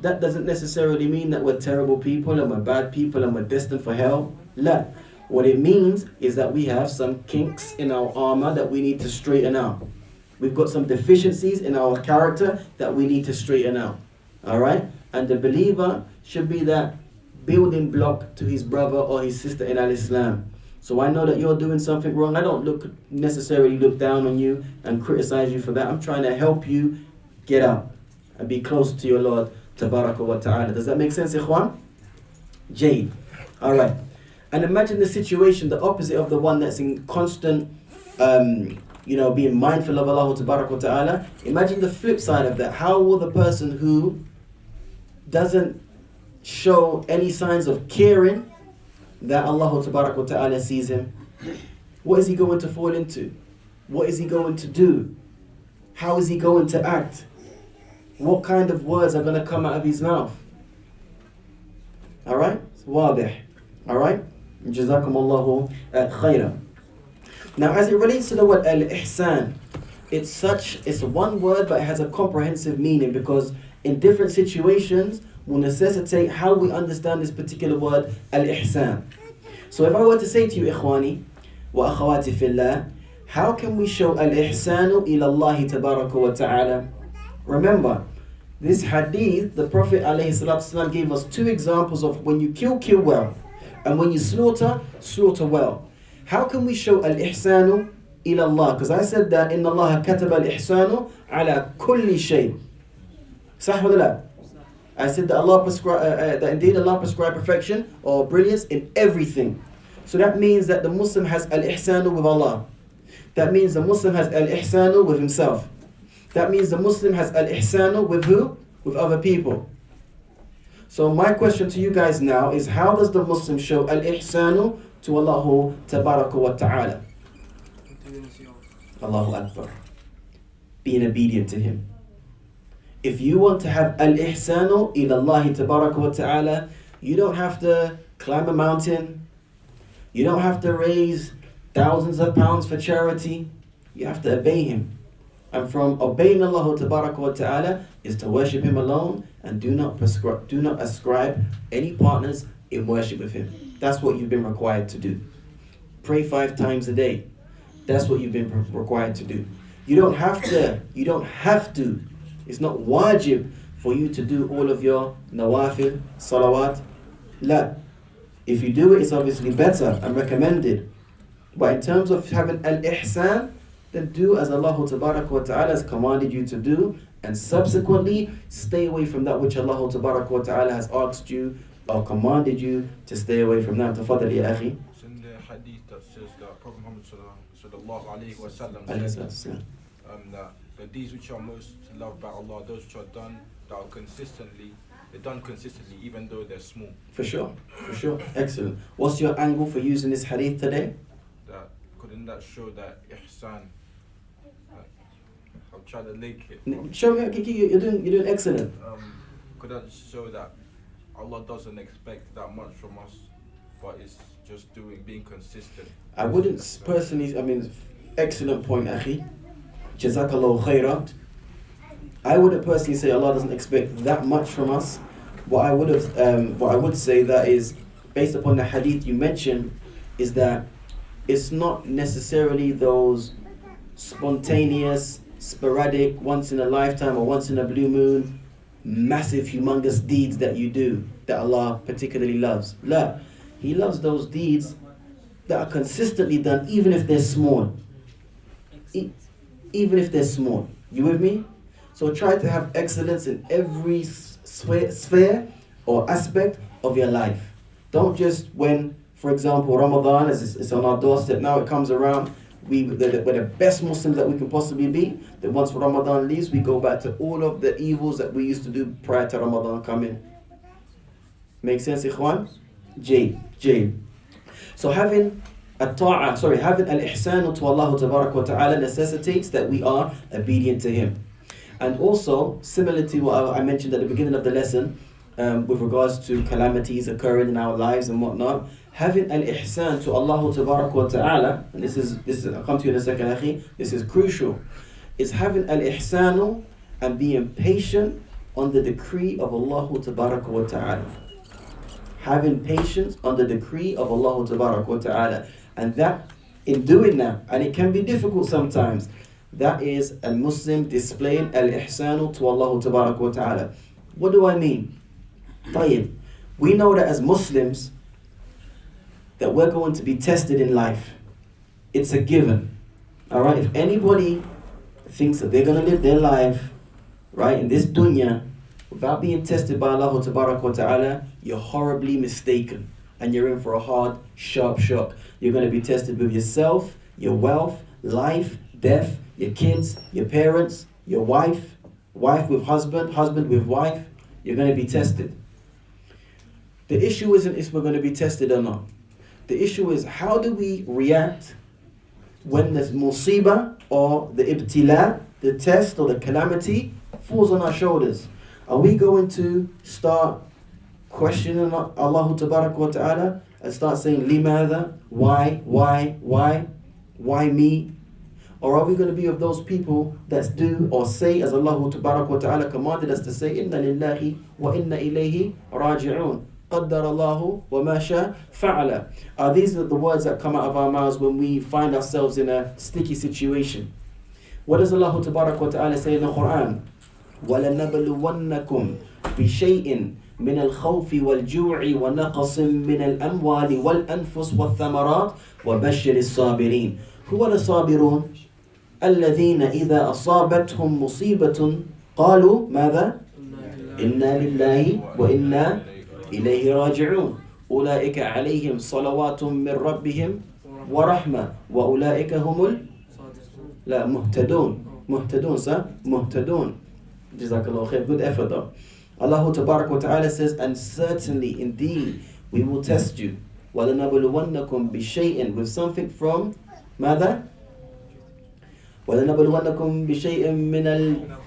that doesn't necessarily mean that we're terrible people and we're bad people and we're destined for hell. La. What it means is that we have some kinks in our armor that we need to straighten out. We've got some deficiencies in our character that we need to straighten out. Alright? And the believer should be that building block to his brother or his sister in Al-Islam. So I know that you're doing something wrong. I don't necessarily look down on you and criticize you for that. I'm trying to help you get up and be closer to your Lord Tabaraka wa Ta'ala. Does that make sense, Ikhwan? Jade. Alright. And imagine the situation, the opposite of the one that's in constant, being mindful of Allah Tabaraka wa Ta'ala. Imagine the flip side of that. How will the person who doesn't show any signs of caring that Allah Tabaraka wa Ta'ala sees him, what is he going to fall into? What is he going to do? How is he going to act? What kind of words are going to come out of his mouth? Alright? Wadih. Alright? Jazakumullahu khairan. Now as it relates to the word al-ihsan, it's one word but it has a comprehensive meaning, because in different situations will necessitate how we understand this particular word al-ihsan. So if I were to say to you, ikhwani wa akhawati fillah, how can we show al-ihsanu ila Allah tabaraka wa ta'ala? Remember, this hadith, the Prophet ﷺ gave us two examples of when you kill well, and when you slaughter well. How can we show al-ihsanu ila Allah? Because I said that inna Allah kataba al-ihsanu ala kulli shay. Sah wa la? I said that that indeed Allah prescribed perfection or brilliance in everything. So that means that the Muslim has al-ihsanu with Allah. That means the Muslim has al-ihsanu with himself. That means the Muslim has al-ihsanu with who? With other people. So my question to you guys now is, how does the Muslim show al-ihsanu to Allah Tabaraka wa Ta'ala? Allahu Akbar. Being obedient to Him. If you want to have al-ihsanu ila Allah Tabaraka wa Ta'ala, you don't have to climb a mountain. You don't have to raise thousands of pounds for charity. You have to obey Him. And from obeying Allah Tabaraka wa Ta'ala is to worship Him alone and do not ascribe any partners in worship with Him. That's what you've been required to do. Pray 5 times a day. That's what you've been required to do. You don't have to. It's not wajib for you to do all of your nawafil, salawat. La. If you do it, it's obviously better and recommended. But in terms of having al-ihsan, then do as Allah Tabaraka wa Ta'ala has commanded you to do, and subsequently stay away from that which Allah Tabaraka wa Ta'ala has asked you or commanded you to stay away from that. Tafaddal ya akhi. It's in the hadith that says that Prophet Muhammad sallallahu alayhi wa sallam said that the deeds which are most loved by Allah, those which are done consistently, even though they're small. For sure. Excellent. What's your angle for using this hadith today? Couldn't that show that ihsan? I'll try to link it. Show me. You're doing excellent. Could that show that Allah doesn't expect that much from us, but it's just being consistent? I wouldn't personally. Excellent point, akhi. Jazakallahu khairan. I wouldn't personally say Allah doesn't expect that much from us. What I would say that is, based upon the hadith you mentioned, is that it's not necessarily those spontaneous, sporadic, once in a lifetime or once in a blue moon, massive, humongous deeds that you do that Allah particularly loves. La, He loves those deeds that are consistently done, even if they're small. Even if they're small. You with me? So try to have excellence in every sphere or aspect of your life. Don't just when, for example, Ramadan, as it's on our doorstep now, it comes around, we're the best Muslims that we can possibly be. Then once Ramadan leaves, we go back to all of the evils that we used to do prior to Ramadan coming. Make sense, ikhwan? J. So having al-ihsanu to Allah Tabaraka wa Ta'ala necessitates that we are obedient to Him. And also, similar to what I mentioned at the beginning of the lesson, with regards to calamities occurring in our lives and whatnot, having al-ihsan to Allah Tabaraka wa Ta'ala, and this is I'll come to you in a second, akhi, this is crucial, is having al-ihsanu and being patient on the decree of Allah Tabaraka wa Ta'ala. Having patience on the decree of Allah Tabaraka wa Ta'ala. And that, in doing that, and it can be difficult sometimes, that is a Muslim displaying al-ihsanu to Allah Tabaraka wa Ta'ala. What do I mean? طيب, we know that as Muslims, that we're going to be tested in life. It's a given. Alright, if anybody thinks that they're going to live their life, right, in this dunya, without being tested by Allah Tabaraka wa Ta'ala, you're horribly mistaken. And you're in for a hard, sharp shock. You're going to be tested with yourself, your wealth, life, death, your kids, your parents, your wife, wife with husband, husband with wife. You're going to be tested. The issue isn't if we're going to be tested or not. The issue is, how do we react when the musibah or the ibtila, the test or the calamity, falls on our shoulders? Are we going to start questioning Allah Tabaraka wa Ta'ala and start saying, Limadha? Why me? Or are we going to be of those people that do or say, as Allah Tabaraka wa Ta'ala commanded us to say, Inna lillahi wa inna ilayhi raji'un. قَدَّرَ اللَّهُ وَمَا شَاءَ فَعَلَ. These are the words that come out of our mouths when we find ourselves in a sticky situation. What does Allah Tabaraka wa Ta'ala say in the Quran? وَلَنَبْلُوَنَّكُمْ بِشَيْءٍ مِنَ الْخَوْفِ وَالْجُوعِ وَنَقَصٍ مِنَ الْأَمْوَالِ وَالْأَنفُسِ وَالثَّمَرَاتِ وَبَشِّرِ الصَّابِرِينَ. Who are the sabirun? الَّذِينَ إِذَا أَصَابَتْهُمْ مُصِيبَةٌ قَالُوا ماذا؟ إِنَّا لِلَّهِ وَإِنَّا إِلَيْهِ راجعون. أولئك عليهم صلوات من ربهم ورحمة وأولئك هم مهتدون. Jazakallah khair. Good effort though. Allah Tabarak wa Ta'ala says, and certainly, indeed, we will test you. وَلَنَبْلُوَنَّكُمْ بِشَيْءٍ, with something from ماذا؟ وَلَنَبْلُوَنَّكُمْ بِشَيْءٍ مِنَ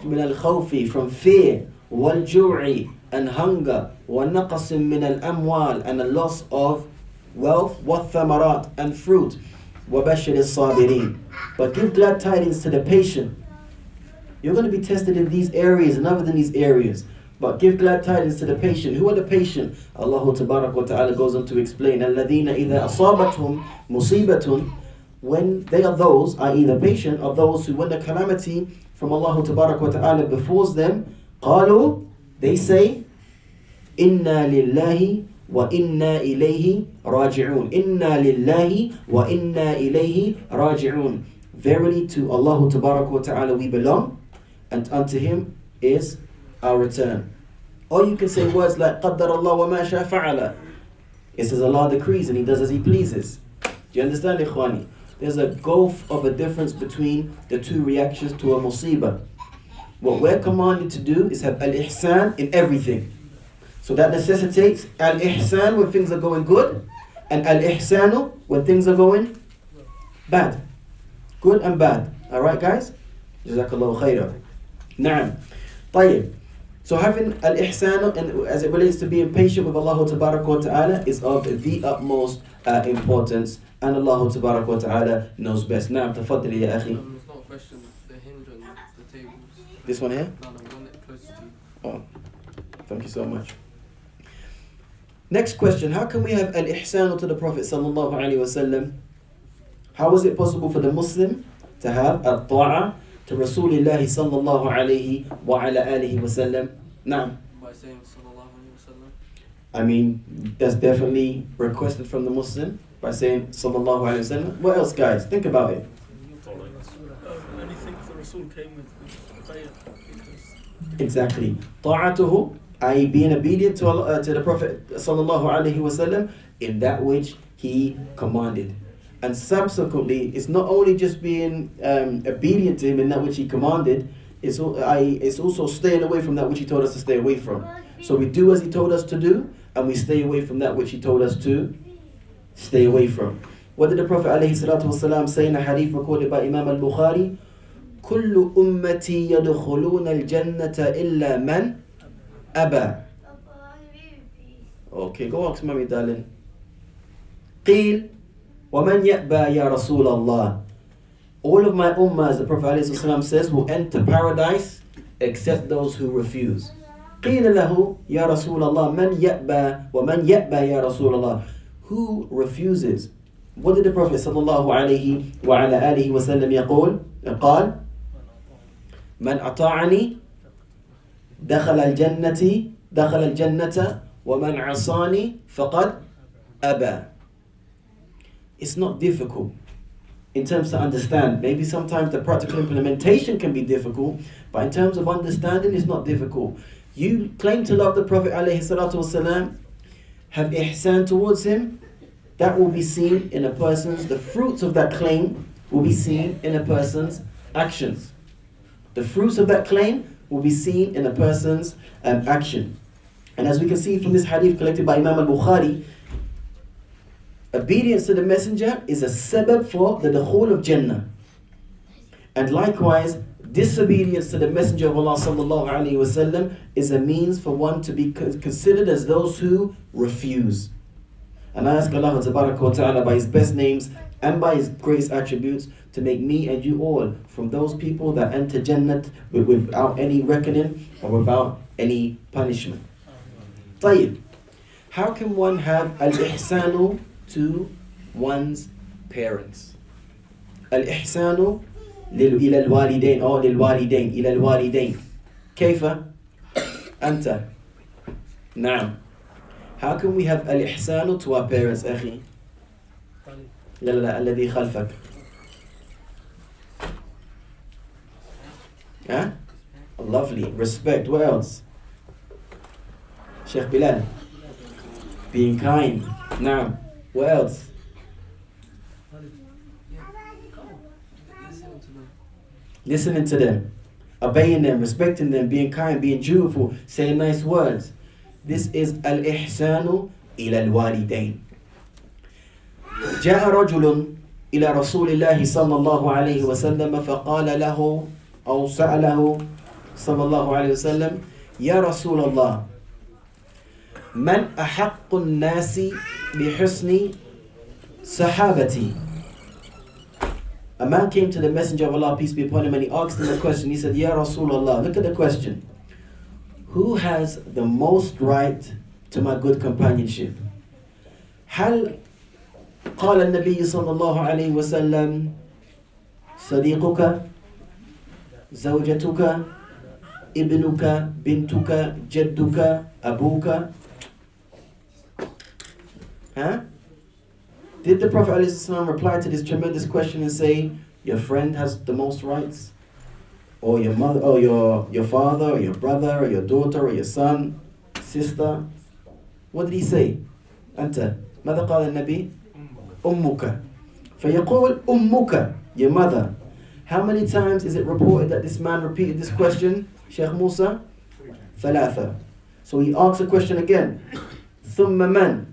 الْخَوْفِ, from fear, وَالْجُوعِ, and hunger, وَنَقَصٍ مِنَ الْأَمْوَالِ, and a loss of wealth, وَالثَّمَرَاتِ, and fruit, وَبَشِّرِ الصَّابِرِينَ. But give glad tidings to the patient. You're going to be tested in these areas and other than these areas. But give glad tidings to the patient. Who are the patient? Allah Tabarak wa Ta'ala goes on to explain, الَّذِينَ إِذَا أَصَابَتْهُمْ مُصِيبَةٌ, when they are those, i.e. the patient, are those who, when the calamity from Allah Tabarak wa Ta'ala befalls them, قَالُوا, they say, إِنَّا لِلَّهِ وَإِنَّا إِلَيْهِ رَاجِعُونَ. إِنَّا لِلَّهِ وَإِنَّا إِلَيْهِ رَاجِعُونَ. Verily to Allah Tabarak wa Ta'ala we belong, and unto Him is our return. Or you can say words like قَدَّرَ اللَّهُ وَمَا شَاءَ فَعَلَ. It says Allah decrees and He does as He pleases. Do you understand, Ikhwani? There's a gulf of a difference between the two reactions to a musibah. What we're commanded to do is have al-ihsan in everything. So that necessitates al-ihsan when things are going good, and al-ihsanu when things are going bad. Good and bad. Alright guys? Jazakallahu khairan. Na'am. طيب. So having al-ihsan, and as it relates to being patient with Allah Tabaraka wa Ta'ala, is of the utmost importance, and Allah Tabaraka wa Ta'ala knows best. Na'am, tafaddali ya akhi. It's not a question, the hinge on the tables. This one here? No, one closest to you. Oh, thank you so much. Next question, how can we have al-ihsan to the Prophet sallallahu alaihi wasallam? How is it possible for the Muslim to have al-ta'a to Rasulullah sallallahu alayhi wa ala alihi wa sallam? Naam. By saying sallallahu alayhi wa sallam? I mean, that's definitely requested from the Muslim by saying sallallahu alayhi wa sallam. What else, guys? Think about it. Anything the Rasul came with bay'ah. Exactly. Ta'atuhu, i.e. being obedient to Allah, to the Prophet sallallahu alayhi wa sallam in that which he commanded. And subsequently, it's not only just being obedient to him in that which he commanded, it's also staying away from that which he told us to stay away from. So we do as he told us to do, and we stay away from that which he told us to stay away from. What did the Prophet ﷺ say in a hadith recorded by Imam Al-Bukhari? كل أمتي يدخلون الجنة إلا من أبى. Okay, go ask mommy, darling. قيل وَمَنْ يَأْبَى يَا رَسُولَ اللَّهِ. All of my ummah, as the Prophet ﷺ says, will enter paradise except those who refuse. قيل له يا رسول الله من يأبى ومن يأبى يا رسول الله. Who refuses? What did the Prophet صلى الله عليه وعلى آله وسلم يقول؟ قال من أطاعني دخل الجنة ومن عصاني فقد أبى. It's not difficult in terms to understand. Maybe sometimes the practical implementation can be difficult, but in terms of understanding, it's not difficult. You claim to love the Prophet ﷺ, have ihsan towards him, that will be seen in a person's, the fruits of that claim will be seen in a person's actions. The fruits of that claim will be seen in a person's action. And as we can see from this hadith collected by Imam Al-Bukhari, obedience to the messenger is a sabab for the dukhul of Jannah. And likewise, disobedience to the messenger of Allah sallallahu alaihi wasallam is a means for one to be considered as those who refuse. And I ask Allah Ta'ala by His best names and by His greatest attributes to make me and you all from those people that enter Jannat without any reckoning or without any punishment. طيب. How can one have al-ihsanu to one's parents? Al-ihsanu إلى الوالدين أو للوالدين إلى الوالدين. كيف أنت؟ نعم. How can we have al-ihsanu to our parents, أخي؟ لا لا لا الذي خلفك. Huh? Lovely. Respect. What else? Sheikh Bilal. Being kind. نعم. What else? Listening to them, obeying them, respecting them, being kind, being dutiful, saying nice words. This is al-ihsanu ila al-walidain. جاء رجل إلى رسول الله صلى الله عليه وسلم فقال له أو سأله صلى الله عليه وسلم يا رسول الله من أحق الناس بحسن صحابتي. A man came to the Messenger of Allah, peace be upon him, and he asked him a question. He said, Ya Rasulullah, look at the question. Who has the most right to my good companionship? هل قال النبي صلى الله عليه وسلم صديقك زوجتك ابنك بنتك جدك أبوك. Huh? Did the Prophet ﷺ reply to this tremendous question and say, your friend has the most rights? Or your mother, or your father, or your brother, or your daughter, or your son, sister? What did he say? أنت ماذا قال النبي؟ أمك. فيقول أمك, your mother. How many times is it reported that this man repeated this question, Sheikh Musa? ثلاثة. So he asks the question again. ثم من?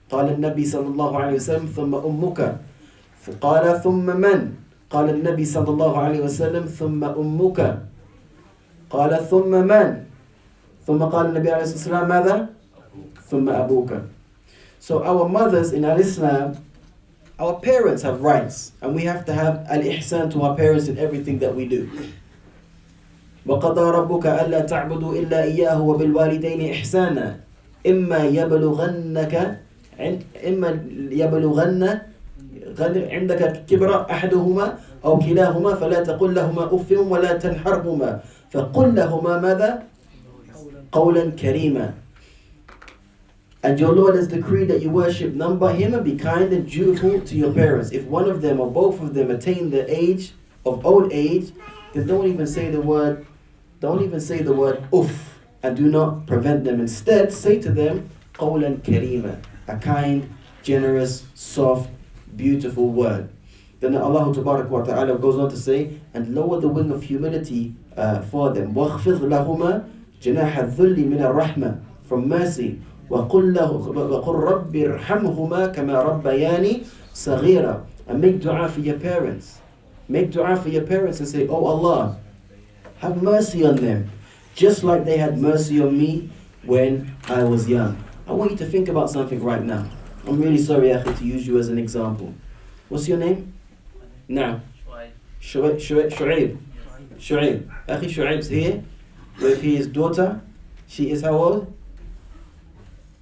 قال النبي صلى الله عليه وسلم ثم أمك. قال ثم من؟ قال النبي صلى الله عليه وسلم ثم أمك. قال ثم من؟ ثم قال النبي عليه الصلاة والسلام ماذا؟ ثم أبوك. So our mothers in Al-Islam, our parents have rights, and we have to have al-ihsan to our parents in everything that we do. وَقَضَى رَبُّكَ أَلَّا تَعْبُدُوا إِلَّا إِيَّاهُ وَبِالْوَالِدَيْنِ إِحْسَانًا إِمَّا يبلغن عندك كبر أحدهما أو كلاهما فلا تقل لهما أف ولا تنحرهما فقل لهما ماذا؟ قولا كريما. And your Lord has decreed that you worship none but Him and be kind and dutiful to your parents. If one of them or both of them attain the age of old age, then don't even say the word uff, and do not prevent them. Instead, say to them قولا كريما, a kind, generous, soft, beautiful word. Then Allah Ta'ala goes on to say, and lower the wing of humility for them. وَاخْفِضْ لَهُمَا جَنَاحَ الذُّلِّ مِنَ الرَّحْمَةِ, from mercy. وَقُلْ رَبِّ ارْحَمْهُمَا كَمَا رَبَّيَانِي صَغِيرًا. And make dua for your parents. Make dua for your parents and say, oh Allah, have mercy on them, just like they had mercy on me when I was young. I want you to think about something right now. I'm really sorry, Akhi, to use you as an example. What's your name? Now. Shu'aib. Akhi Shu'aib's here with his daughter, She is how old?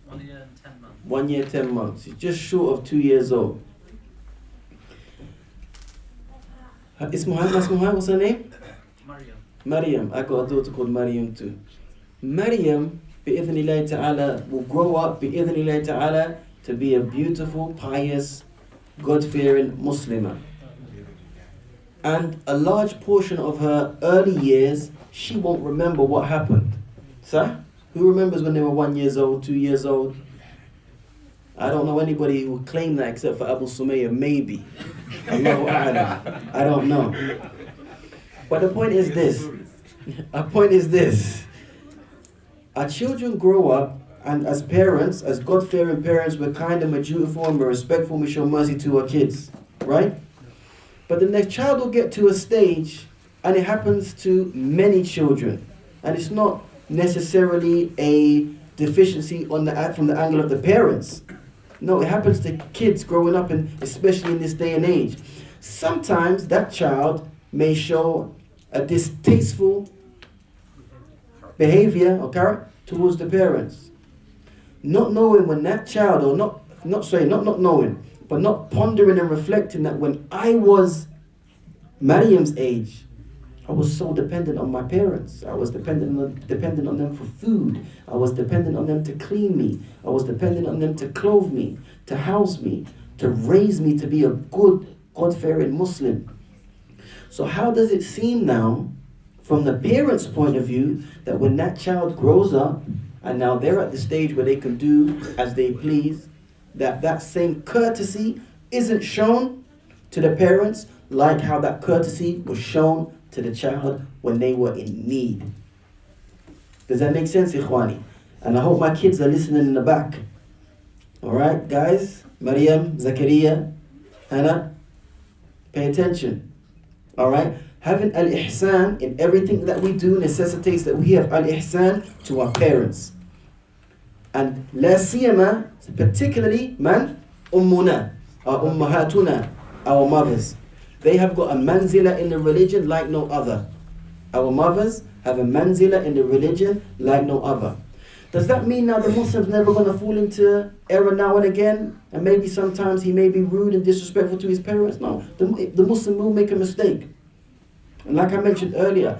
1 year and 10 months. 1 year, 10 months. She's just short of 2 years old. What's her name? Maryam. Maryam. I got a daughter called Maryam too. Maryam, bi'idhnillahi ta'ala, will grow up, bi'idhnillahi ta'ala, to be a beautiful, pious, God-fearing Muslimah. And a large portion of her early years, she won't remember what happened. Sir? Who remembers when they were 1 year old, 2 years old? I don't know anybody who would claim that except for Abu Sumayya, maybe. Allahu A'lam. I don't know. But the point is this. Our children grow up, and as parents, as God-fearing parents, we're kind and we're dutiful and we're respectful and we show mercy to our kids. Right? But the next child will get to a stage, and it happens to many children. And it's not necessarily a deficiency from the angle of the parents. No, it happens to kids growing up, and especially in this day and age. Sometimes that child may show a distasteful behavior or character towards the parents. Not knowing when that child, or not knowing, but not pondering and reflecting that when I was Maryam's age, I was so dependent on my parents. I was dependent on them for food. I was dependent on them to clean me. I was dependent on them to clothe me, to house me, to raise me to be a good, God-fearing Muslim. So how does it seem now, from the parents' point of view, that when that child grows up, and now they're at the stage where they can do as they please, that same courtesy isn't shown to the parents like how that courtesy was shown to the child when they were in need? Does that make sense, Ikhwani? And I hope my kids are listening in the back. Alright, guys? Maryam, Zakaria, Hannah, pay attention. Alright? Having al-ihsan in everything that we do necessitates that we have al-ihsan to our parents. And la siyama, particularly, man, ummuna, or ummahatuna, our mothers. They have got a manzila in the religion like no other. Our mothers have a manzila in the religion like no other. Does that mean now the Muslim's never going to fall into error now and again? And maybe sometimes he may be rude and disrespectful to his parents? No, the Muslim will make a mistake. And like I mentioned earlier,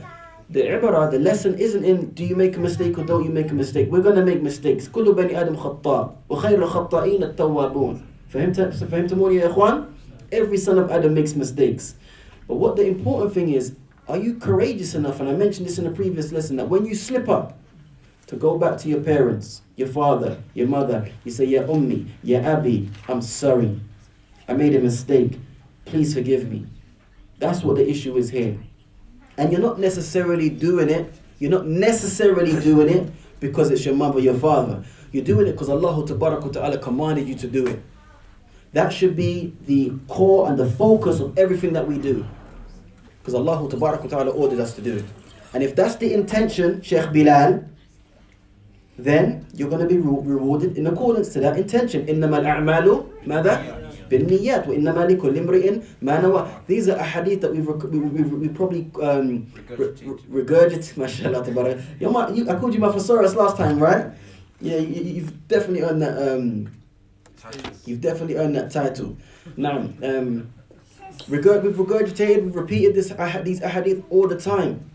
the ibarah, the lesson isn't in do you make a mistake or don't you make a mistake. We're going to make mistakes. كل بني آدم خطاء وخير الخطائين التوابون. فهمتموني يا إخوان? Every son of Adam makes mistakes. But what the important thing is, are you courageous enough, and I mentioned this in a previous lesson, that when you slip up, to go back to your parents, your father, your mother, you say, Ya Ummi, Ya Abi, I'm sorry. I made a mistake. Please forgive me. That's what the issue is here. And you're not necessarily doing it because it's your mother, your father. You're doing it because Allah Ta'ala commanded you to do it. That should be the core and the focus of everything that we do. Because Allah Ta'ala ordered us to do it. And if that's the intention, Sheikh Bilal, then you're going to be rewarded in accordance to that intention. إِنَّمَا الْأَعْمَالُ مَاذَا؟ بِالنِّيَّاتِ وَإِنَّمَا لِكُلِّ امْرِئٍ مَا نَوَى. These are ahadith that we probably regurgitated. MashaAllah, tabarak. I called you my thesaurus last time, right? Yeah, you've definitely earned that. You've definitely earned that title. Now, we've regurgitated, we've repeated these ahadith all the time.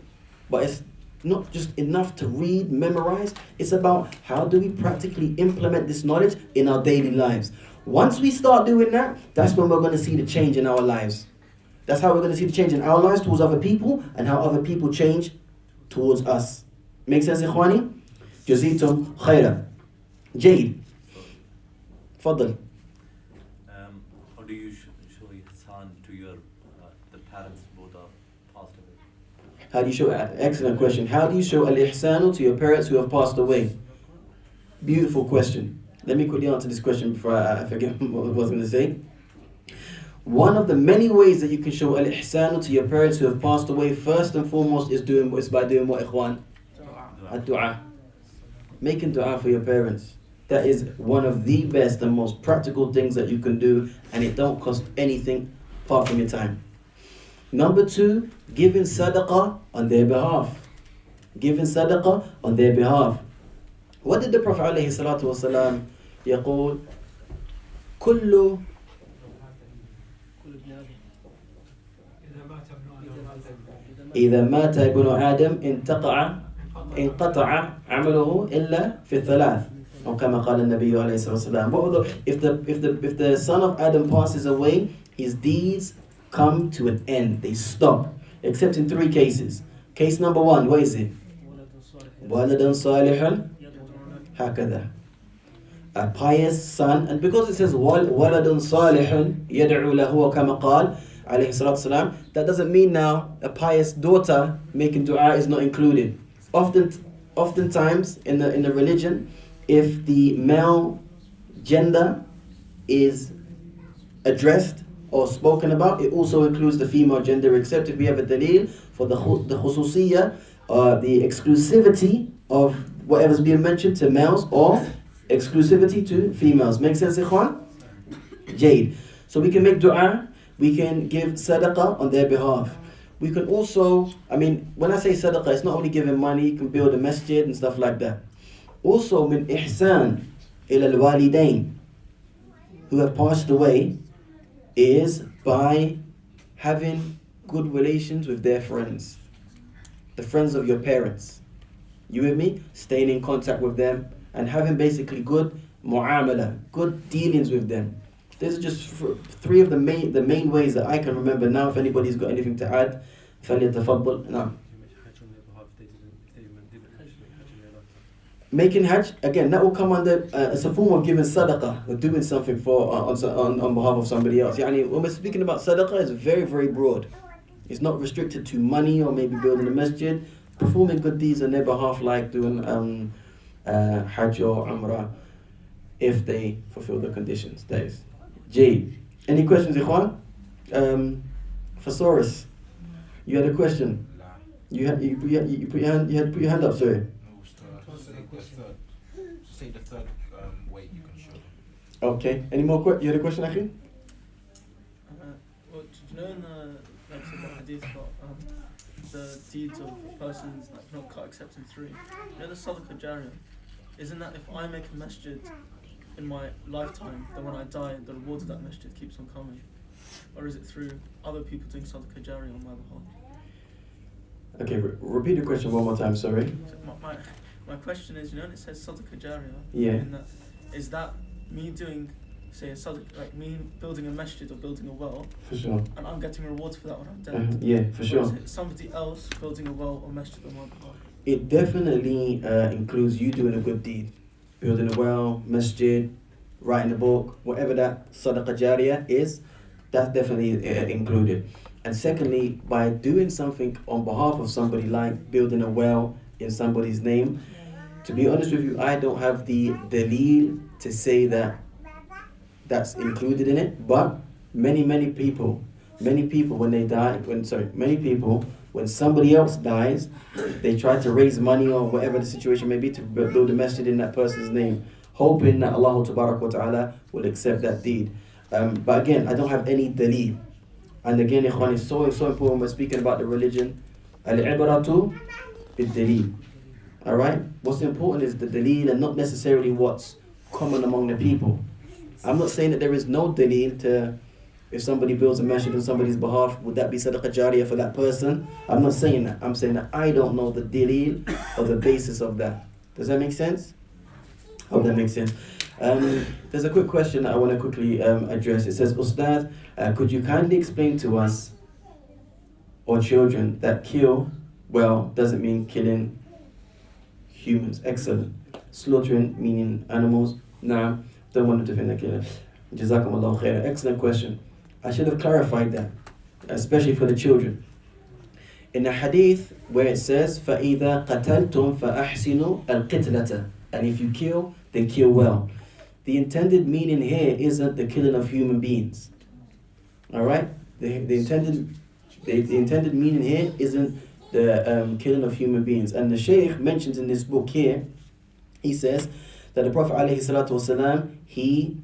But it's not just enough to read, memorize. It's about how do we practically implement this knowledge in our daily lives. Once we start doing that, that's when we're going to see the change in our lives. That's how we're going to see the change in our lives towards other people, and how other people change towards us. Make sense, Ikhwani? Jazitum khaira. Jade. Fadl. How do you show ihsan to your the parents both are passed away? How do you show? Excellent question. How do you show al-ihsanu to your parents who have passed away? Beautiful question. Let me quickly answer this question before I forget what I was going to say. One of the many ways that you can show al-ihsanu to your parents who have passed away, first and foremost, is by doing what, ikhwan? Ad-du'a. Making dua for your parents. That is one of the best and most practical things that you can do, and it don't cost anything apart from your time. Number two, giving sadaqah on their behalf. Giving sadaqah on their behalf. What did the Prophet عليه الصلاة والسلام يقول كل إذا مات ابن آدم انقطع عمله إلا في الثلاث أو كما قال النبي عليه الصلاة والسلام. If the son of Adam passes away, his deeds come to an end, they stop, except in 3 cases. Case number 1, what is it? ولد صالح هكذا, a pious son. And because it says ولد صالح يدعو له كما قال عليه الصلاة والسلام, that doesn't mean now a pious daughter making dua is not included. Oftentimes in the religion, if the male gender is addressed or spoken about, it also includes the female gender, except if we have a dalil for the khususiyya, the exclusivity of whatever's being mentioned to males or exclusivity to females. Make sense, ikhwan? Jade. So we can make dua, we can give sadaqah on their behalf. We can also, when I say sadaqah, it's not only giving money, you can build a masjid and stuff like that. Also, min ihsan ila al-walidain, who have passed away, is by having good relations with their friends, the friends of your parents. You with me? Staying in contact with them and having basically good mu'amala, good dealings with them. These are just 3 of the main ways that I can remember now. If anybody's got anything to add, فليتفضل. No. Making hajj, again, that will come under, it's a form of giving sadaqah, or doing something for on behalf of somebody else. When we're speaking about sadaqah, it's very, very broad. It's not restricted to money or maybe building a masjid. Performing good deeds on their behalf, like doing hajj or umrah, if they fulfill the conditions. That is. Jade. Any questions, ikhwan? Fasoris, you had a question. You put your hand up, sorry. Say the third way you can show. Okay. Any more you had a question, Akhi? Well, do you know in the Hadith about the deeds of persons like not cut except in 3? You know the Sadaqah Jariyah? Isn't that if I make a masjid in my lifetime, then when I die, the reward of that masjid keeps on coming? Or is it through other people doing Sadaqah Jariyah on my behalf? Okay, repeat the question one more time, sorry. So my question is, when it says Sadaqah Jariyah, Yeah. Is that me doing, say, a sadaqah, like me building a masjid or building a well, For sure. and I'm getting rewards for that when I'm dead? Yeah, for sure. Or is it somebody else building a well or masjid on my behalf? It definitely includes you doing a good deed. Building a well, masjid, writing a book, whatever that sadaqah jariyah is, that's definitely included. And secondly, by doing something on behalf of somebody, like building a well in somebody's name, to be honest with you, I don't have the dalil to say that that's included in it, but many people when they die, when somebody else dies, they try to raise money or whatever the situation may be to build a masjid in that person's name, hoping that Allah Tabarak wa Ta'ala will accept that deed. But again, I don't have any dalil. And again, ikhwan, it's so important when we're speaking about the religion. Al-ibratu bid-dalil. Alright? What's important is the dalil and not necessarily what's common among the people. I'm not saying that there is no dalil to, if somebody builds a masjid on somebody's behalf, would that be sadaqah jariyah for that person? I'm not saying that. I'm saying that I don't know the dalil or the basis of that. Does that make sense? Hope that makes sense. There's a quick question that I want to quickly address. It says, Ustad, could you kindly explain to us or children that kill, well, doesn't mean killing humans. Excellent. Slaughtering meaning animals. Nah, don't want them to think they're killing. Jazakumullahu khair. Excellent question. I should have clarified that, especially for the children. In the hadith where it says, فَإِذَا قَتَلْتُمْ فَأَحْسِنُوا الْقِتْلَةَ, and if you kill, then kill well. The intended meaning here isn't the killing of human beings. Alright? The intended meaning here isn't the killing of human beings. And the Shaykh mentions in this book here, he says that the Prophet ﷺ, he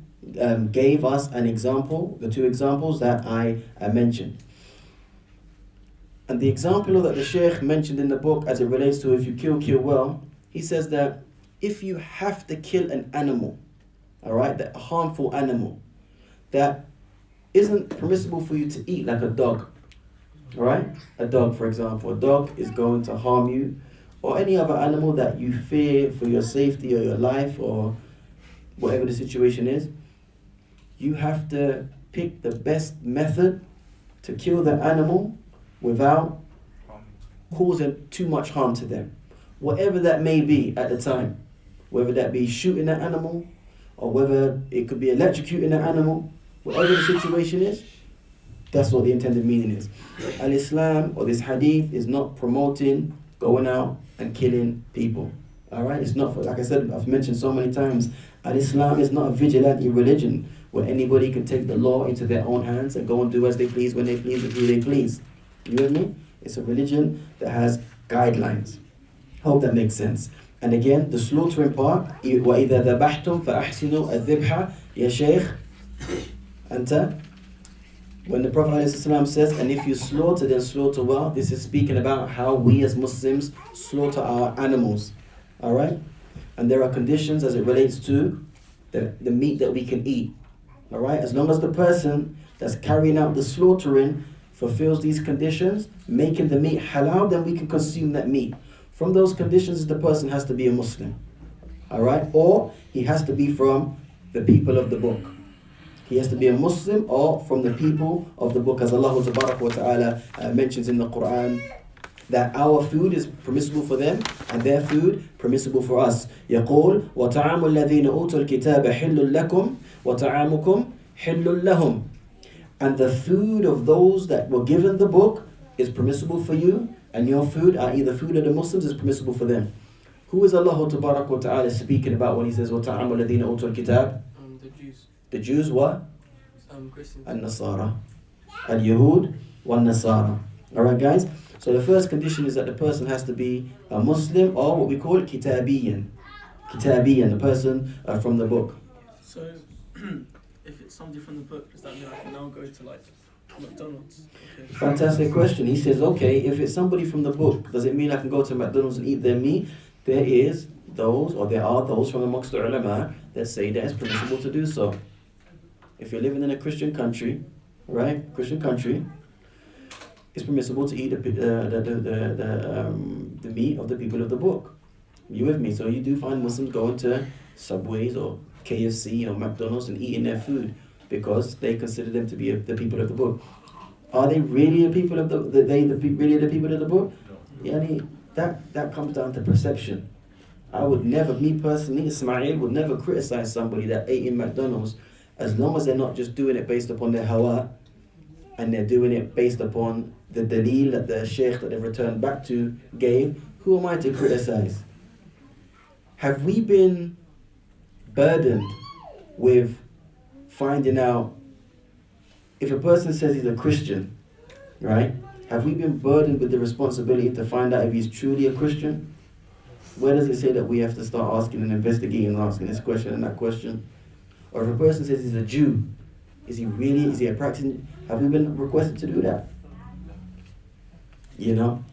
gave us an example, the 2 examples that I mentioned. And the example that the Shaykh mentioned in the book as it relates to if you kill, kill well, he says that if you have to kill an animal, all right, a harmful animal that isn't permissible for you to eat, like a dog, all right? A dog, for example, a dog is going to harm you, or any other animal that you fear for your safety or your life or whatever the situation is. You have to pick the best method to kill the animal without causing too much harm to them, whatever that may be at the time, whether that be shooting that animal or whether it could be electrocuting that animal, whatever the situation is. That's what the intended meaning is. Al-Islam, or this hadith, is not promoting going out and killing people. Alright? It's not, for, like I said, I've mentioned so many times, Al-Islam is not a vigilante religion where anybody can take the law into their own hands and go and do as they please, when they please, and who they please. You with me? It's a religion that has guidelines. Hope that makes sense. And again, the slaughtering part, وَإِذَا ذَبَحْتُمْ فَأَحْسِنُوا الذِّبْحَ يَا شَيْخ أنت. When the Prophet ﷺ says, and if you slaughter, then slaughter well, this is speaking about how we as Muslims slaughter our animals. Alright? And there are conditions as it relates to the meat that we can eat. Alright? As long as the person that's carrying out the slaughtering fulfills these conditions, making the meat halal, then we can consume that meat. From those conditions, the person has to be a Muslim. Alright? Or he has to be from the people of the book. He has to be a Muslim or from the people of the book, as Allah wa ta'ala mentions in the Quran, that our food is permissible for them and their food permissible for us. يقول وَطَعَامُ الَّذِينَ أُوتُوا الْكِتَابَ حِلٌّ لَكُمْ وَطَعَامُكُمْ حِلٌّ لَهُمْ. And the food of those that were given the book is permissible for you, and your food, i.e. the food of the Muslims, is permissible for them. Who is Allah wa ta'ala speaking about when he says وَطَعَامُ الَّذِينَ أُوتُوا الْكِتَابَ? The Jews. The Jews what? Christians. Al-Nasara. Al-Yahud wal-Nasara. Alright guys? So the first condition is that the person has to be a Muslim, or what we call Kitabiyan. Kitabiyan, the person from the book. So, if it's somebody from the book, does that mean I can now go to like McDonald's? Okay. Fantastic question. He says, okay, if it's somebody from the book, does it mean I can go to McDonald's and eat their meat? There are those from amongst the ulama that say that it's permissible to do so. If you're living in a Christian country, right? Christian country, it's permissible to eat the meat of the people of the book. You with me? So you do find Muslims going to Subways or KFC or McDonald's and eating their food because they consider them to be the people of the book. Are they really the people of really the people of the book? Yani, that comes down to perception. I would never, me personally, Ismail would never criticize somebody that ate in McDonald's, as long as they're not just doing it based upon their hawa, and they're doing it based upon the dalil that the sheikh that they've returned back to gave. Who am I to criticize? Have we been burdened with finding out if a person says he's a Christian, right? Have we been burdened with the responsibility to find out if he's truly a Christian? Where does it say that we have to start asking and investigating and asking this question and that question? Or if a person says he's a Jew, is he a practicing? Have we been requested to do that? You know?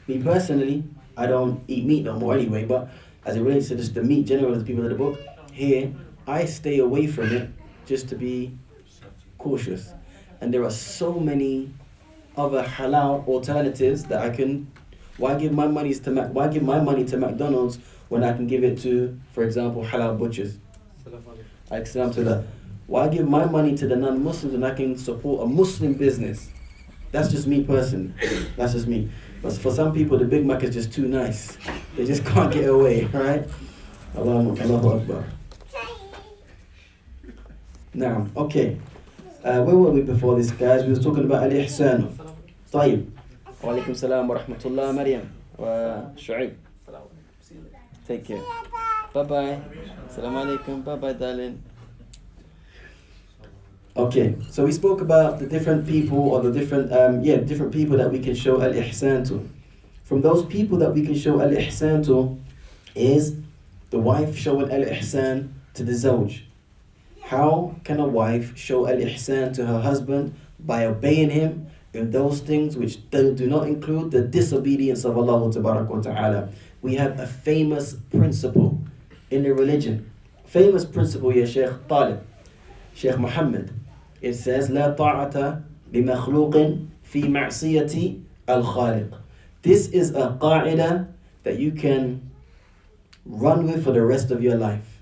Me personally, I don't eat meat no more anyway, but as it relates to just the meat general of the people of the book, here, I stay away from it just to be cautious. And there are so many other halal alternatives that I can. Why give my money to McDonald's when I can give it to, for example, halal butchers? Why give my money to the non-Muslims when I can support a Muslim business? That's just me personally. That's just me. But for some people, the Big Mac is just too nice. They just can't get away, right? Allahu Akbar. Now, okay. Where were we before this, guys? We was talking about al-ihsan. طيب. وعليكم السلام ورحمة الله مريم وشعيب. Take care. Bye-bye. Assalamu alaikum. Bye-bye, darling. Okay, so we spoke about the different people or the different people that we can show al-ihsan to. From those people that we can show al-ihsan to is the wife showing al-ihsan to the zawj. How can a wife show al-ihsan to her husband? By obeying him in those things which do not include the disobedience of Allah Ta'ala. We have a famous principle in the religion. Famous principle here, Sheikh Talib, Sheikh Muhammad. It says, لا طاعة لمخلوق في معصية الخالق. This is a qa'idah that you can run with for the rest of your life.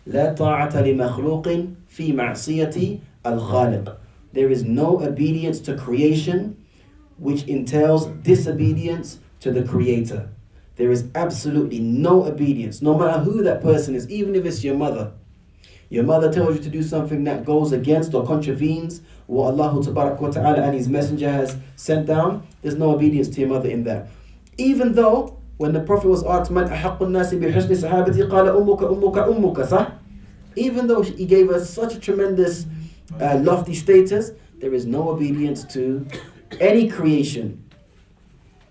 لا طاعة لمخلوق في معصية الخالق. There is no obedience to creation which entails disobedience to the Creator. There is absolutely no obedience, no matter who that person is, even if it's your mother. Your mother tells you to do something that goes against or contravenes what Allah Ta'ala and His Messenger has sent down. There's no obedience to your mother in that. Even though when the Prophet was asked, Man ahaqqu an-nasi bi husni sahabati, qala ummuka, sah? Even though he gave us such a tremendous lofty status, there is no obedience to any creation.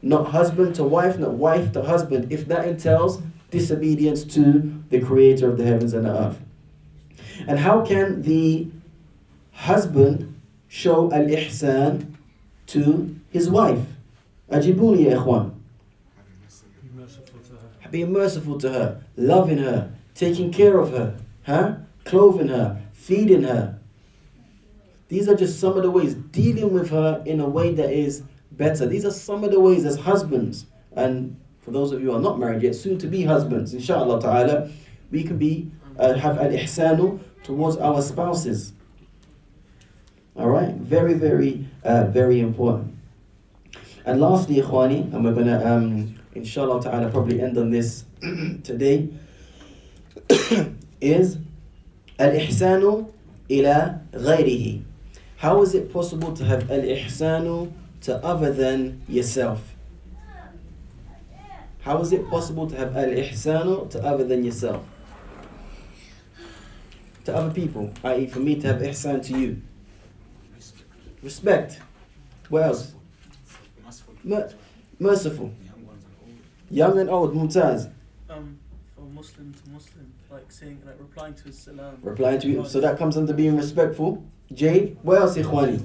Not husband to wife, not wife to husband, if that entails disobedience to the Creator of the heavens and the earth. And how can the husband show al-ihsan to his wife? Ajibuni ya ikhwan. Being merciful to her, loving her, taking care of her, clothing her, feeding her. These are just some of the ways, dealing with her in a way that is better. These are some of the ways as husbands, and for those of you who are not married yet, soon to be husbands, inshallah ta'ala, we can have al-ihsanu towards our spouses. Alright, very, very, very important. And lastly, ikhwani, and we're going to, inshallah ta'ala, probably end on this today, is al-ihsanu ila ghayrihi. How is it possible to have al-ihsanu to other than yourself? How is it possible to have al-ihsanu to other than yourself? To other people, i.e. for me to have ihsan to you. Respect. What else? Merciful. Young and old, Mumtaz. For Muslim to Muslim, like saying, like replying to his salam. Replying to you, so that comes under being respectful. Jade, what else, ikhwani?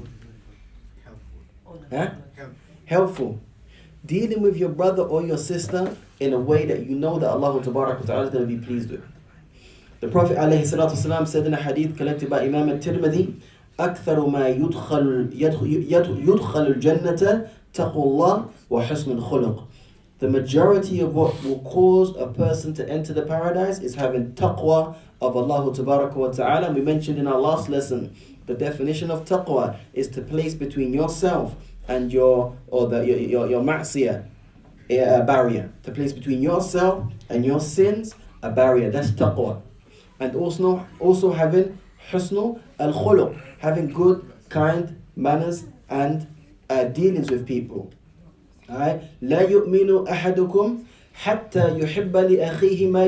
Helpful. Dealing with your brother or your sister in a way that you know that Allah Ta'ala is going to be pleased with. The Prophet ﷺ said in a hadith collected by Imam al-Tirmidhi, أكثر ما يدخل الجنة تقوى الله وحسن الخلق. The majority of what will cause a person to enter the paradise is having taqwa of Allah Ta'ala. We mentioned in our last lesson, the definition of taqwa is to place between yourself and your ma'siyah a barrier. To place between yourself and your sins a barrier. That's taqwa. And also having husnul al-khuluq, having good, kind manners and dealings with people. Alright? لا يؤمن أحدكم حتى يحب لأخيه ما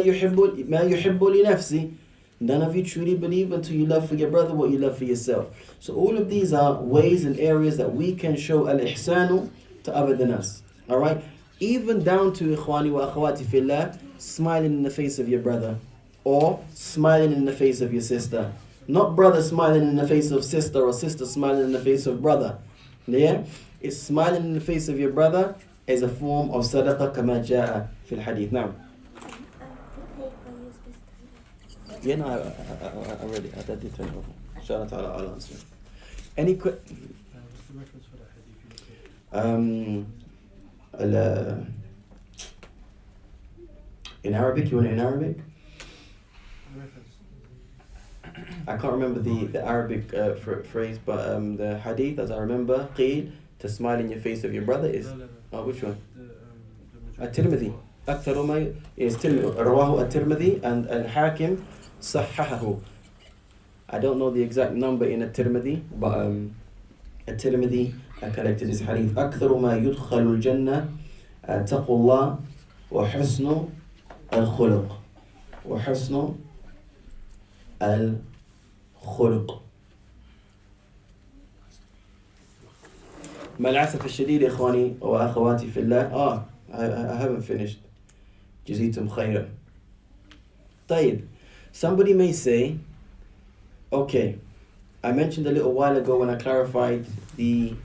يحب لنفسه. None of you truly believe until you love for your brother what you love for yourself. So all of these are ways and areas that we can show al-ihsanu to other than us. Alright? Even down to ikhwani wa akhawati fillah, smiling in the face of your brother. Or smiling in the face of your sister. Not brother smiling in the face of sister or sister smiling in the face of brother. Yeah? It's smiling in the face of your brother is a form of sadaqah kama ja'a fil hadith. Now. Yeah, no, I read it. I did turn it over. Inshallah ta'ala, I'll answer. Any questions? What's the reference for that hadith? In Arabic, you want it in Arabic? I can't remember the Arabic phrase, but the hadith, as I remember, qeel, to smile in your face of your brother is... which one? At-Tirmidhi. أكثر ما is رواه الترمذي and Al-Hakim صححه. I don't know the exact number in At-Tirmidhi, but At-Tirmidhi collected this hadith. أكثر ما يدخل الجنة تقوى الله وحسن الخلق. وحسن الخلق. مع الأسف الشديد إخواني وأخواتي في الله I haven't finished. جزيتم خيرا. طيب, somebody may say, okay, I mentioned a little while ago when I clarified the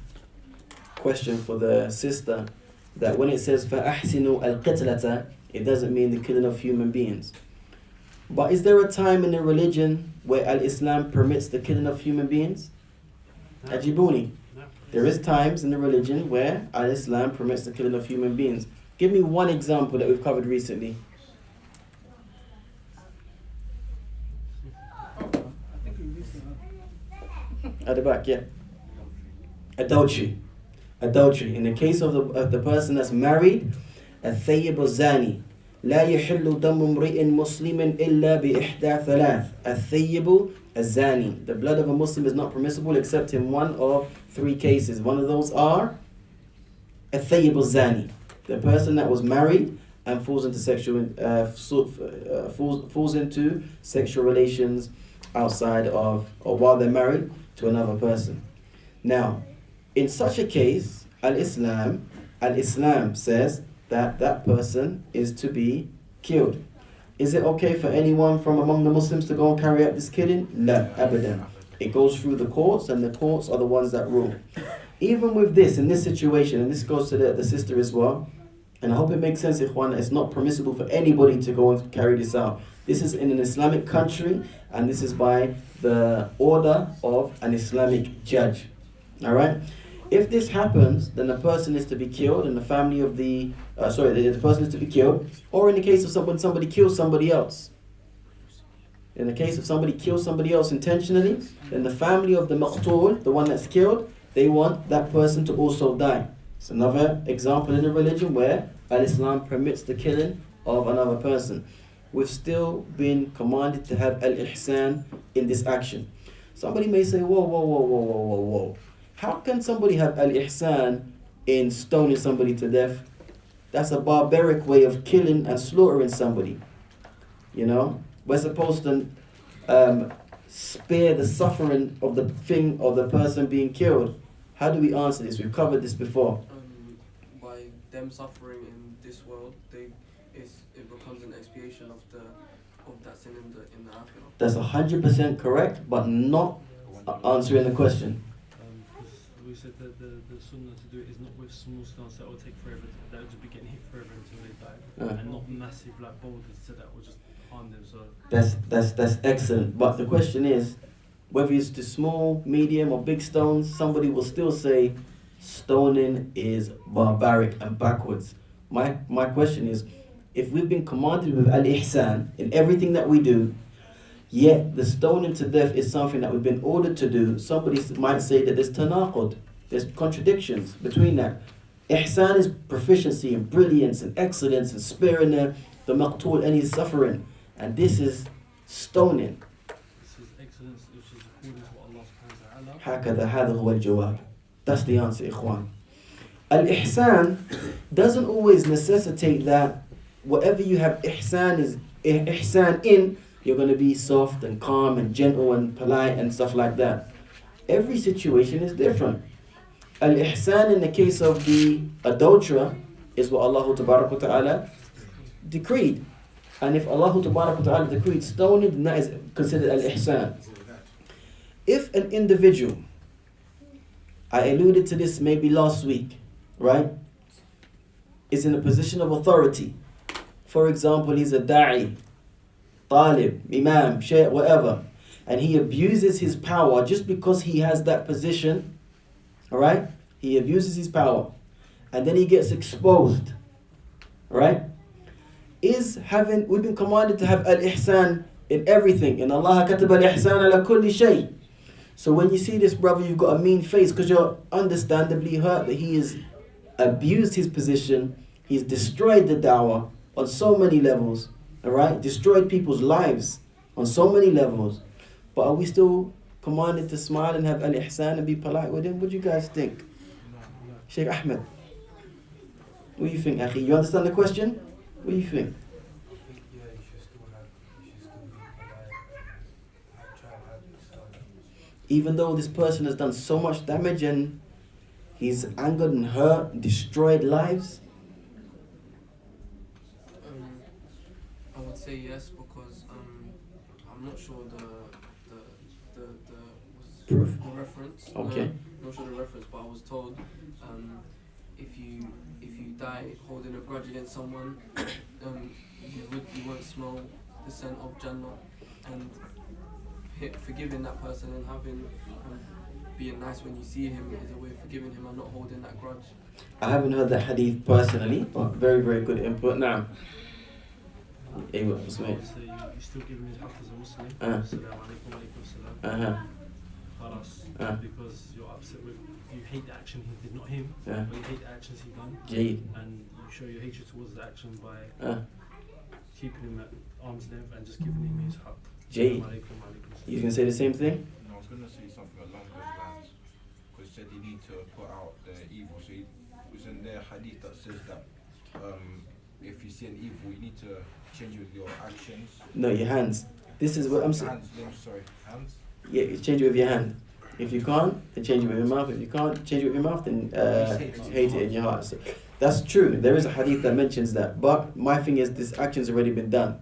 question for the sister that when it says فَأَحْسِنُوا الْقِتْلَةَ, it doesn't mean the killing of human beings. But is there a time in the religion where Al-Islam permits the killing of human beings? Ajibuni. There is times in the religion where Al-Islam permits the killing of human beings. Give me one example that we've covered recently. I think we recently At the back, yeah. Adultery. Adultery. In the case of the person that's married, الثيب الزاني لا يحل دم امرئ مسلم إلا بإحدى ثلاث. الثيب الزاني. The blood of a Muslim is not permissible except in one of three cases. One of those are الثيب الزاني. The person that was married and falls into sexual relations outside of or while they're married to another person. Now, in such a case, Al-Islam says that that person is to be killed. Is it okay for anyone from among the Muslims to go and carry out this killing? La, abadan. It goes through the courts, and the courts are the ones that rule. Even with this, in this situation, and this goes to the sister as well, and I hope it makes sense, Ikhwan, it's not permissible for anybody to go and carry this out. This is in an Islamic country, and this is by the order of an Islamic judge. Alright? If this happens, then the person is to be killed, and the family of the person is to be killed, or in the case of when somebody kills somebody else. In the case of somebody kills somebody else intentionally, then the family of the maqtul, the one that's killed, they want that person to also die. It's another example in the religion where Al-Islam permits the killing of another person. We've still been commanded to have al-ihsan in this action. Somebody may say, whoa. How can somebody have al-ihsan in stoning somebody to death? That's a barbaric way of killing and slaughtering somebody. You know? We're supposed to spare the suffering of the person being killed. How do we answer this? We've covered this before. By them suffering in this world, it becomes an expiation of that sin in the afterlife. That's 100% correct, but not answering the question. Because we said that the sunnah to do it is not with small stones that will take forever. That will just be getting hit forever until they die, and not massive like boulders so that will just harm them. So that's excellent. But the question is, whether it's the small, medium, or big stones, somebody will still say stoning is barbaric and backwards. My question is, if we've been commanded with al-ihsan in everything that we do, yet the stoning to death is something that we've been ordered to do, somebody might say that there's tanaqud, there's contradictions between that. Ihsan is proficiency and brilliance and excellence and sparing the maqtul any suffering, and this is stoning. this is excellence, which is according to what Allah subhanahu wa ta'ala. هكذا هذا هو الجواب. That's the answer, ikhwan. Al-ihsan doesn't always necessitate that whatever you have ihsan in, you're going to be soft and calm and gentle and polite and stuff like that. Every situation is different. Al-ihsan in the case of the adulterer is what Allah Ta'ala decreed. And if Allah Ta'ala decreed stoning, then that is considered al-ihsan. If an individual, I alluded to this maybe last week, right, is in a position of authority. For example, he's a da'i, talib, imam, shaykh, whatever, and he abuses his power just because he has that position, alright? He abuses his power, and then he gets exposed, right? We've been commanded to have al-ihsan in everything. In Allah kataba al-ihsan ala kulli shay. So when you see this brother, you've got a mean face because you're understandably hurt that he has abused his position, he's destroyed the dawah on so many levels, alright? Destroyed people's lives on so many levels. But are we still commanded to smile and have al-ihsan and be polite with him? What do you guys think? Sheikh Ahmed, what do you think, Akhi? You understand the question? What do you think? I think, yeah, you should still be polite. Try and have this stuff. Even though this person has done so much damage and he's angered and hurt and destroyed lives? I would say yes because I'm not sure the Proof? the reference. Okay. I'm not sure the reference, but I was told if you die holding a grudge against someone, you won't smell the scent of Jannah, and forgiving that person and having being nice when you see him is a way of forgiving him and not holding that grudge. I haven't heard that hadith personally, but very, very good input. Now, So you still give him his haq as a Muslim. Assalamu alaikum wa alaikum salam. Khalas. Because you're upset with, you hate the action he did, not him, but you hate the actions he done. And you show your hatred towards the action by keeping him at arm's length and just giving him his haq. Assalamu alaikum wa alaikum salam. You can say the same thing? No, I was going to say something along those lines. Because it said you need to put out the evil. So it was in their hadith that says that if you see an evil, you need to change it with your actions. No, your hands. This is what I'm saying. Hands? Yeah, you change it with your hand. If you can't, then change it with your mouth. If you can't change it with your mouth, then hate it in your heart. So that's true. There is a hadith that mentions that. But my thing is, this action's already been done.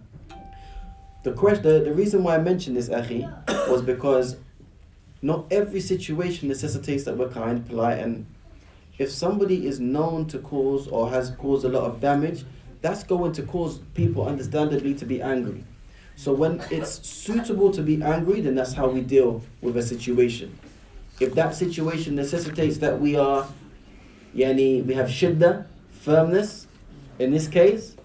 The reason why I mentioned this, Akhi, was because not every situation necessitates that we're kind, polite, and if somebody is known to cause or has caused a lot of damage, that's going to cause people understandably to be angry. So when it's suitable to be angry, then that's how we deal with a situation. If that situation necessitates that we have shiddah, firmness, in this case,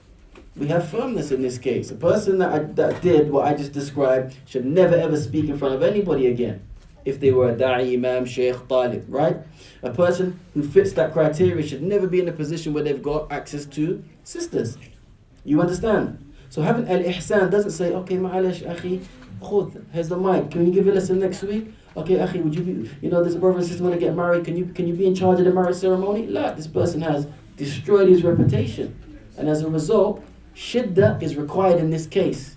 we have firmness in this case. A person that did what I just described should never ever speak in front of anybody again. If they were a da'i, imam, shaykh, talib, right? A person who fits that criteria should never be in a position where they've got access to sisters. You understand? So having al-ihsan doesn't say, okay, ma'alash, akhi, khud, here's the mic. Can you give a lesson next week? Okay, akhi, would you be, this brother and sister want to get married. Can you be in charge of the marriage ceremony? La, this person has destroyed his reputation. And as a result, shiddah is required in this case.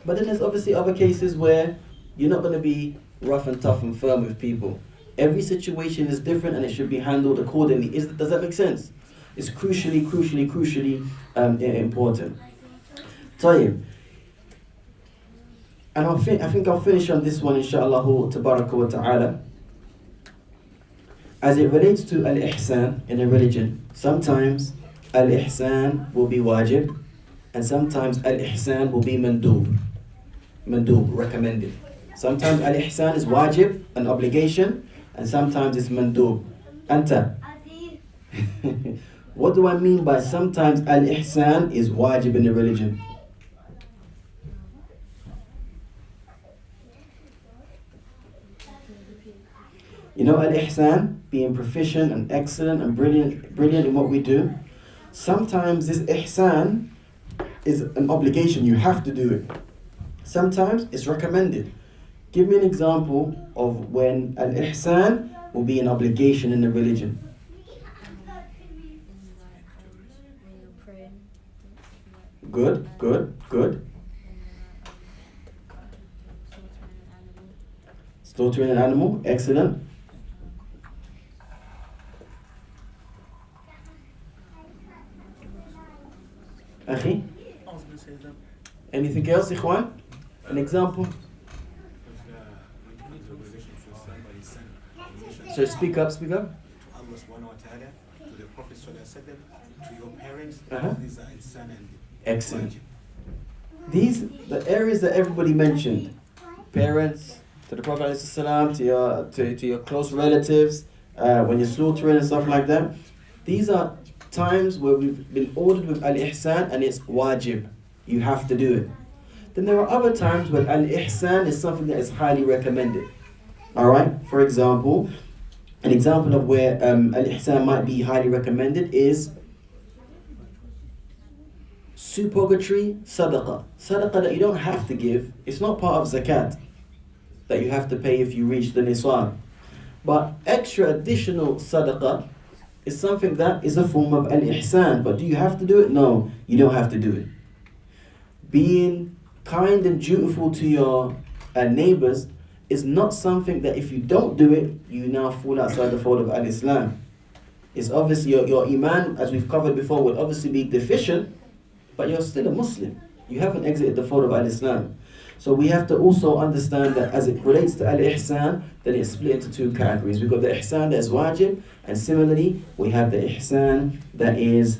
But then there's obviously other cases where you're not going to be rough and tough and firm with people. Every situation is different and it should be handled accordingly. Does that make sense? It's crucially important. Tayyib. And I think I'll finish on this one, inshallah tabaraka wa ta'ala. As it relates to al-ihsan in a religion, sometimes al-ihsan will be wajib, and sometimes al-ihsan will be mandub, recommended. Sometimes al-ihsan is wajib, an obligation, and sometimes it's mandub. Anta. What do I mean by sometimes al-ihsan is wajib in the religion? Al-ihsan, being proficient and excellent and brilliant in what we do. Sometimes this ihsan is an obligation, you have to do it. Sometimes it's recommended. Give me an example of when al-ihsan will be an obligation in the religion. Good. Slaughtering an animal, excellent. Akhi? I was going to say that. Anything else, Ikhwan? An example? So speak up. To Allah subhanahu wa ta'ala, to the Prophet sallallahu alaihi wasallam, to your parents, these are ihsan and excellent. These, the areas that everybody mentioned, parents, to the Prophet ﷺ, to your close relatives, when you're slaughtering and stuff like that, these are times where we've been ordered with al-ihsan and it's wajib. You have to do it. Then there are other times where al-ihsan is something that is highly recommended. Alright, for example, an example of where al-ihsan might be highly recommended is supererogatory sadaqah. Sadaqah that you don't have to give. It's not part of zakat that you have to pay if you reach the nisab. But extra additional sadaqah is something that is a form of al-ihsan. But do you have to do it? No, you don't have to do it. Being kind and dutiful to your neighbors is not something that if you don't do it, you now fall outside the fold of al-Islam. It's obviously your iman, as we've covered before, will obviously be deficient, but you're still a Muslim. You haven't exited the fold of al-Islam. So we have to also understand that as it relates to al-ihsan, then it's split into two categories. We've got the ihsan that is wajib, and similarly, we have the ihsan that is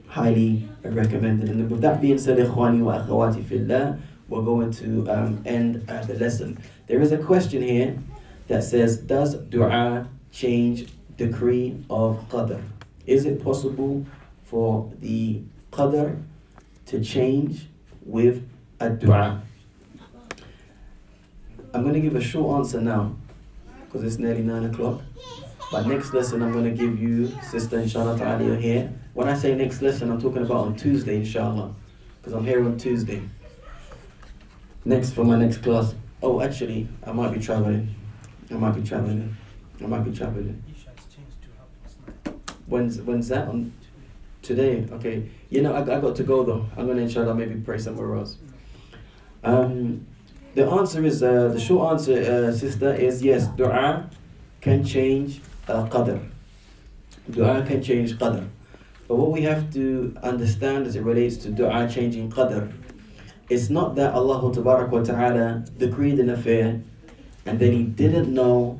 highly recommended. And with that being said, ikhwani wa akhawati fillah, we're going to end the lesson. There is a question here that says, does dua change decree of qadr? Is it possible for the qadr to change with a dua? I'm going to give a short answer now because it's nearly 9 o'clock. But next lesson I'm going to give you, sister, inshallah ta'ala, you're here. When I say next lesson, I'm talking about on Tuesday, inshallah, because I'm here on Tuesday. Next for my next class. Oh, actually, I might be traveling. When's that? On today? Okay. You know, I got to go though. I'm going to, inshallah, maybe pray somewhere else. The answer is, the short answer, sister, is yes, dua can change qadr. Dua can change qadr. But what we have to understand as it relates to dua changing qadr, it's not that Allah Tabarak wa Ta'ala decreed an affair and then He didn't know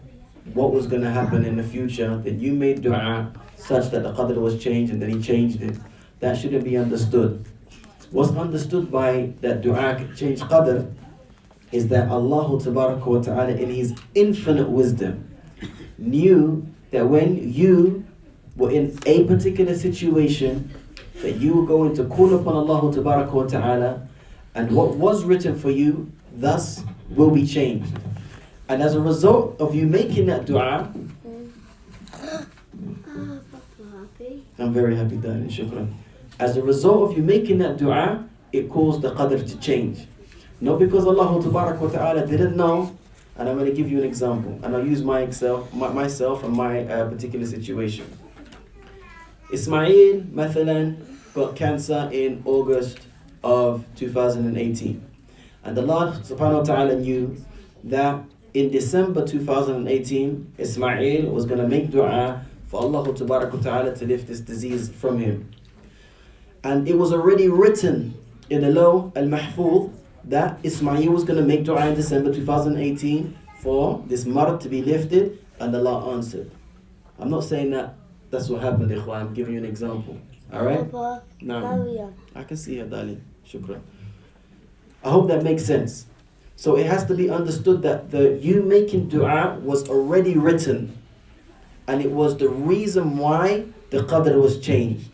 what was going to happen in the future, that you made dua such that the qadr was changed and then He changed it. That shouldn't be understood. What's understood by that dua can change qadr is that Allah Tabarak wa Ta'ala in His infinite wisdom knew that when you were in a particular situation, that you were going to call upon Allah Tabarak wa Ta'ala, and what was written for you thus will be changed. And as a result of you making that dua, I'm very happy, darling, shukran. As a result of you making that dua, it caused the qadr to change. Not because Allah Tabarak wa Ta'ala didn't know. And I'm going to give you an example, and I'll use myself and my particular situation. Ismail, mathalan, got cancer in August of 2018. And Allah subhanahu wa ta'ala knew that in December 2018, Ismail was going to make dua for Allah Tabarak wa Ta'ala to lift this disease from him. And it was already written in the law, al-mahfuz, that Ismail was going to make dua in December 2018 for this marad to be lifted, and Allah answered. I'm not saying that that's what happened, ikhwan. I'm giving you an example. Alright? No. I can see her, darling. Shukran. I hope that makes sense. So it has to be understood that you making dua was already written, and it was the reason why the qadr was changed.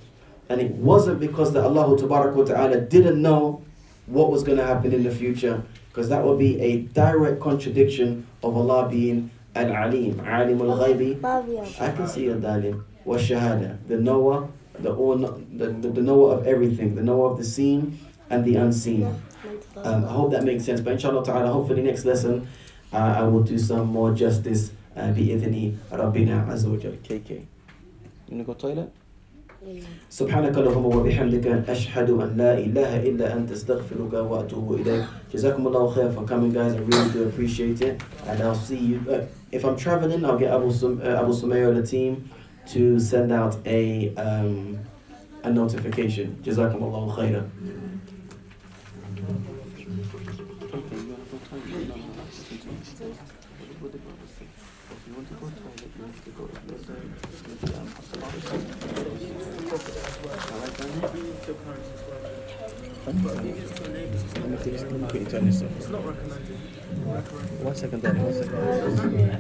And it wasn't because that Allah Tabarak wa Ta'ala didn't know what was going to happen in the future, because that would be a direct contradiction of Allah being Al-Alim, Alim al-Ghaybi. I can see it, darling. Wa Shahada, the knower, the knower of everything, the knower of the seen and the unseen. I hope that makes sense. But inshallah ta'ala, hopefully next lesson I will do some more justice bi-idhni Rabbina Azza wa Jal. KK. You wanna go toilet? سبحانك اللهم وبحمدك أشهد أن لا إله إلا أنت أستغفرك وأتوب إليك. جزاكم الله خير for coming, guys. I really do appreciate it, and I'll see you. If I'm traveling, I'll get Abu Sumayya and the team to send out a notification. جزاكم الله خيرا. It's not recommended. One second, darling. 1 second.